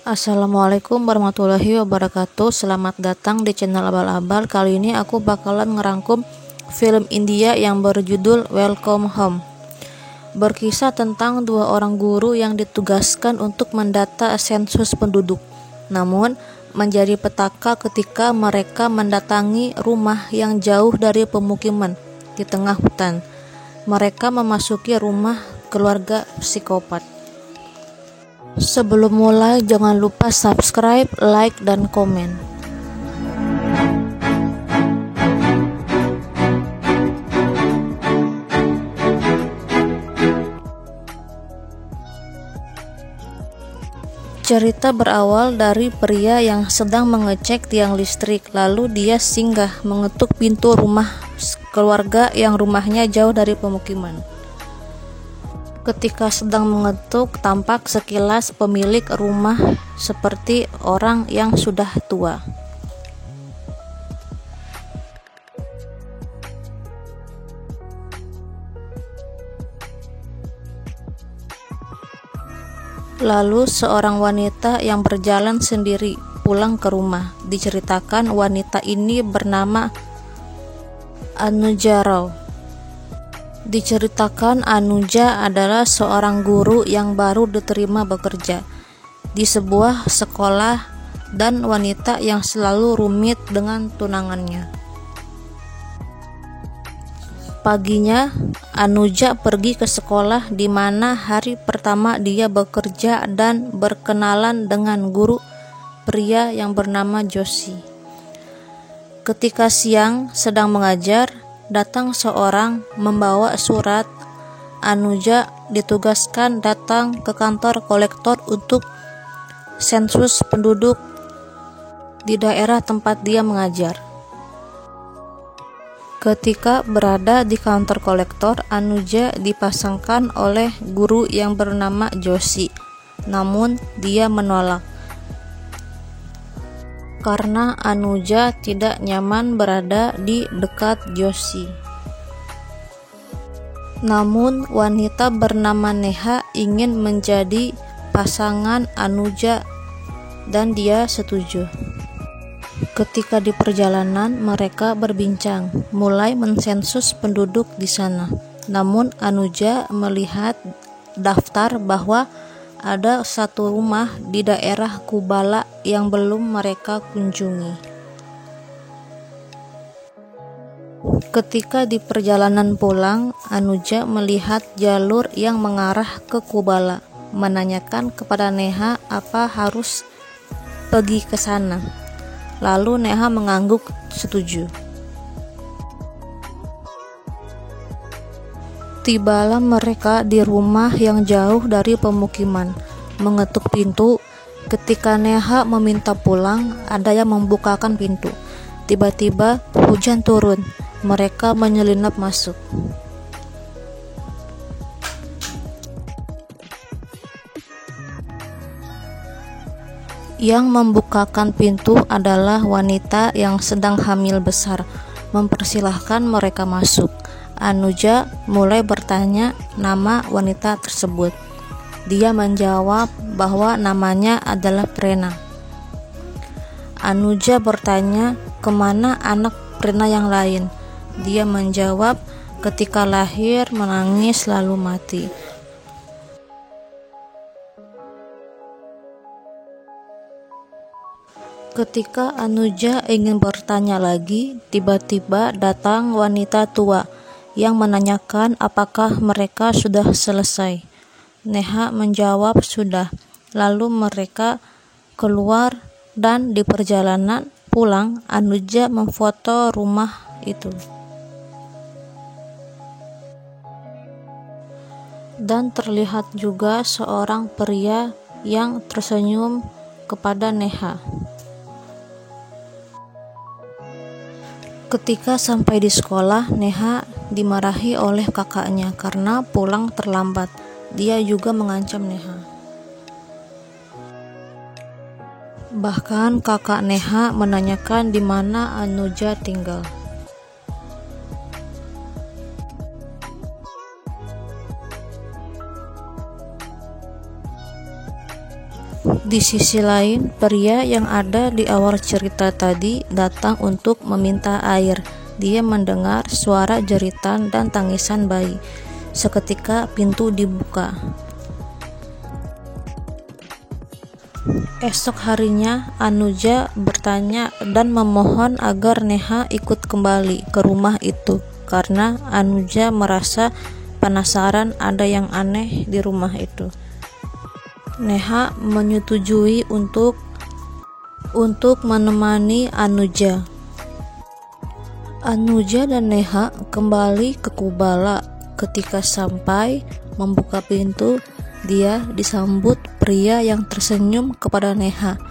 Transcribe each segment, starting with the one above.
Assalamualaikum warahmatullahi wabarakatuh. Selamat datang di channel Abal-Abal. Kali ini aku bakalan ngerangkum film India yang berjudul Welcome Home. Berkisah tentang dua orang guru yang ditugaskan untuk mendata sensus penduduk, namun menjadi petaka ketika mereka mendatangi rumah yang jauh dari pemukiman di tengah hutan. Mereka memasuki rumah keluarga psikopat. Sebelum mulai, jangan lupa subscribe, like, dan komen. Cerita berawal dari pria yang sedang mengecek tiang listrik, lalu dia singgah mengetuk pintu rumah keluarga yang rumahnya jauh dari pemukiman. Ketika sedang mengetuk, tampak sekilas pemilik rumah seperti orang yang sudah tua. Lalu seorang wanita yang berjalan sendiri pulang ke rumah. Diceritakan wanita ini bernama Anuja Rao. Diceritakan Anuja adalah seorang guru yang baru diterima bekerja di sebuah sekolah dan wanita yang selalu rumit dengan tunangannya. Paginya, Anuja pergi ke sekolah di mana hari pertama dia bekerja dan berkenalan dengan guru pria yang bernama Joshi. Ketika siang sedang mengajar, datang seorang membawa surat. Anuja ditugaskan datang ke kantor kolektor untuk sensus penduduk di daerah tempat dia mengajar. Ketika berada di kantor kolektor, Anuja dipasangkan oleh guru yang bernama Joshi, namun dia menolak karena Anuja tidak nyaman berada di dekat Joshi. Namun wanita bernama Neha ingin menjadi pasangan Anuja dan dia setuju. Ketika di perjalanan, mereka berbincang mulai mensensus penduduk di sana. Namun Anuja melihat daftar bahwa ada satu rumah di daerah Kubala yang belum mereka kunjungi. Ketika di perjalanan pulang, Anuja melihat jalur yang mengarah ke Kubala, menanyakan kepada Neha apa harus pergi ke sana. Lalu Neha mengangguk setuju. Tibalah mereka di rumah yang jauh dari pemukiman. Mengetuk pintu. Ketika Neha meminta pulang, ada yang membukakan pintu. Tiba-tiba hujan turun. Mereka menyelinap masuk. Yang membukakan pintu adalah wanita yang sedang hamil besar. Mempersilahkan mereka masuk. Anuja mulai bertanya nama wanita tersebut. Dia menjawab bahwa namanya adalah Prena. Anuja bertanya kemana anak Prena yang lain. Dia menjawab ketika lahir menangis lalu mati. Ketika Anuja ingin bertanya lagi, tiba-tiba datang wanita tua yang menanyakan apakah mereka sudah selesai. Neha menjawab sudah. Lalu mereka keluar dan di perjalanan pulang, Anuja memfoto rumah itu. Dan terlihat juga seorang pria yang tersenyum kepada Neha. Ketika sampai di sekolah, Neha dimarahi oleh kakaknya karena pulang terlambat. Dia juga mengancam Neha. Bahkan kakak Neha menanyakan di mana Anuja tinggal. Di sisi lain, pria yang ada di awal cerita tadi datang untuk meminta air. Dia mendengar suara jeritan dan tangisan bayi. Seketika pintu dibuka. Esok harinya, Anuja bertanya dan memohon agar Neha ikut kembali ke rumah itu, karena Anuja merasa penasaran ada yang aneh di rumah itu. Neha menyetujui untuk menemani Anuja. Anuja dan Neha kembali ke Kubala. Ketika sampai membuka pintu, dia disambut pria yang tersenyum kepada Neha.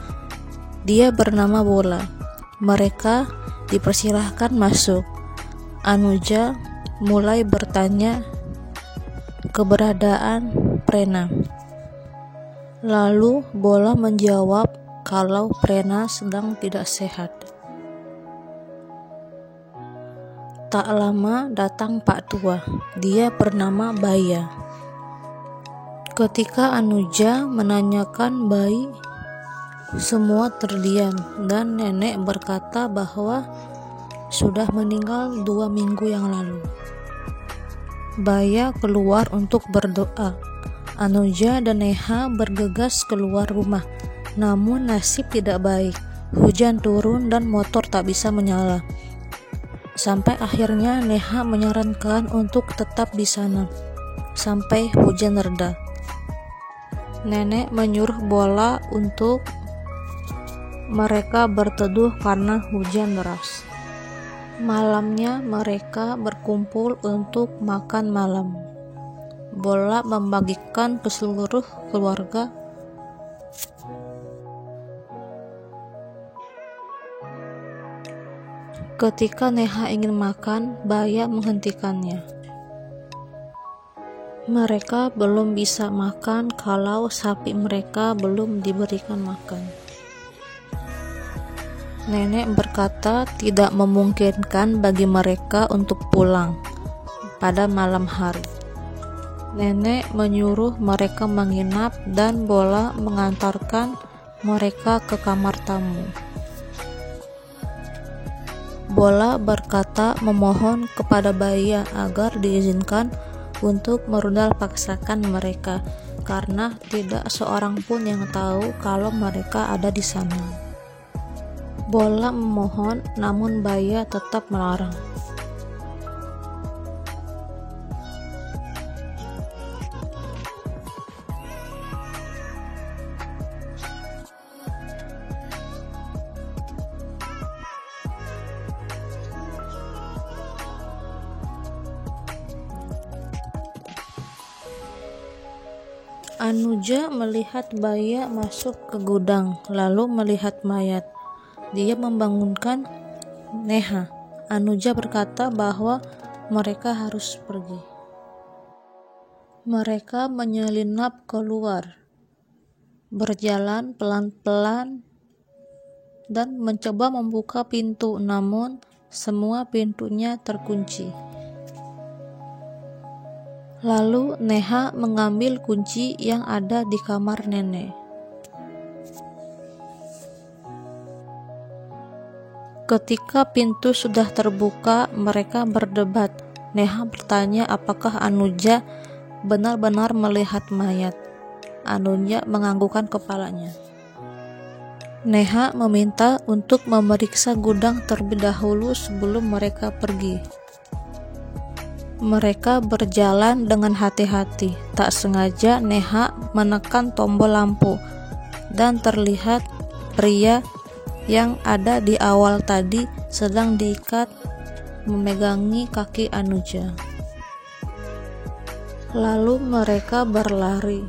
Dia bernama Bola. Mereka dipersilahkan masuk. Anuja mulai bertanya keberadaan Prena. Lalu Bola menjawab kalau Prena sedang tidak sehat. Tak lama datang Pak Tua. Dia bernama Baya. Ketika Anuja menanyakan bayi, semua terdiam dan nenek berkata bahwa sudah meninggal 2 minggu yang lalu. Baya keluar untuk berdoa. Anuja dan Neha bergegas keluar rumah, namun nasib tidak baik. Hujan turun dan motor tak bisa menyala. Sampai akhirnya Neha menyarankan untuk tetap di sana sampai hujan reda. Nenek menyuruh Bola untuk mereka berteduh karena hujan deras. Malamnya mereka berkumpul untuk makan malam. Bola membagikan ke seluruh keluarga. Ketika Neha ingin makan, Baya menghentikannya. Mereka belum bisa makan kalau sapi mereka belum diberikan makan. Nenek berkata tidak memungkinkan bagi mereka untuk pulang pada malam hari. Nenek menyuruh mereka menginap dan Bola mengantarkan mereka ke kamar tamu. Bola berkata memohon kepada Baya agar diizinkan untuk merudal paksakan mereka, karena tidak seorang pun yang tahu kalau mereka ada di sana. Bola memohon, namun Baya tetap melarang. Anuja melihat Baya masuk ke gudang, lalu melihat mayat. Dia membangunkan Neha. Anuja berkata bahwa mereka harus pergi. Mereka menyelinap keluar, berjalan pelan-pelan dan mencoba membuka pintu, namun semua pintunya terkunci. Lalu Neha mengambil kunci yang ada di kamar nenek. Ketika pintu sudah terbuka, mereka berdebat. Neha bertanya apakah Anuja benar-benar melihat mayat. Anuja menganggukkan kepalanya. Neha meminta untuk memeriksa gudang terlebih dahulu sebelum mereka pergi. Mereka berjalan dengan hati-hati. Tak sengaja Neha menekan tombol lampu dan terlihat pria yang ada di awal tadi sedang diikat memegangi kaki Anuja. Lalu mereka berlari.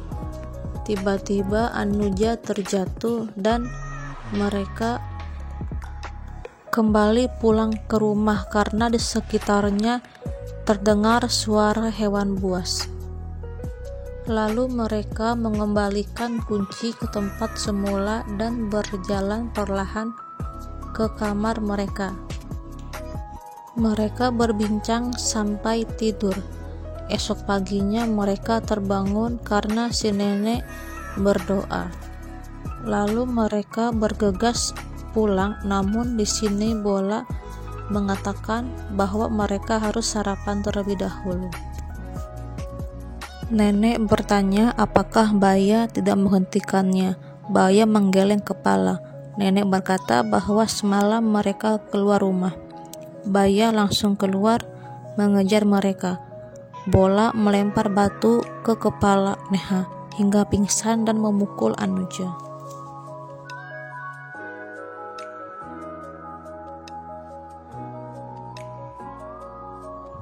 Tiba-tiba Anuja terjatuh dan mereka kembali pulang ke rumah karena di sekitarnya terdengar suara hewan buas. Lalu mereka mengembalikan kunci ke tempat semula dan berjalan perlahan ke kamar mereka. Mereka berbincang sampai tidur. Esok paginya mereka terbangun karena si nenek berdoa. Lalu mereka bergegas pulang, namun di sini Bola mengatakan bahwa mereka harus sarapan terlebih dahulu. Nenek bertanya apakah Baya tidak menghentikannya. Baya menggeleng kepala. Nenek berkata bahwa semalam mereka keluar rumah. Baya langsung keluar mengejar mereka. Bola melempar batu ke kepala Neha hingga pingsan dan memukul Anuja.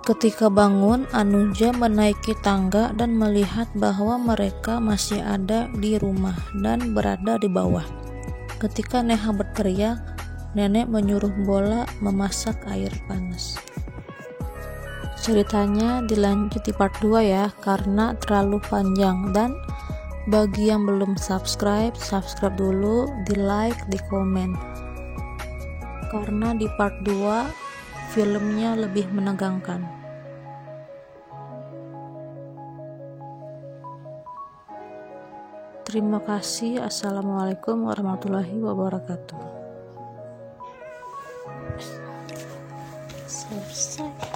Ketika bangun, Anuja menaiki tangga dan melihat bahwa mereka masih ada di rumah dan berada di bawah. Ketika Neha berteriak, nenek menyuruh Bola memasak air panas. Ceritanya dilanjut di part 2 ya, karena terlalu panjang. Dan bagi yang belum subscribe dulu, di like, di komen. Karena di part 2 filmnya lebih menegangkan. Terima kasih. Assalamualaikum warahmatullahi wabarakatuh. Selesai.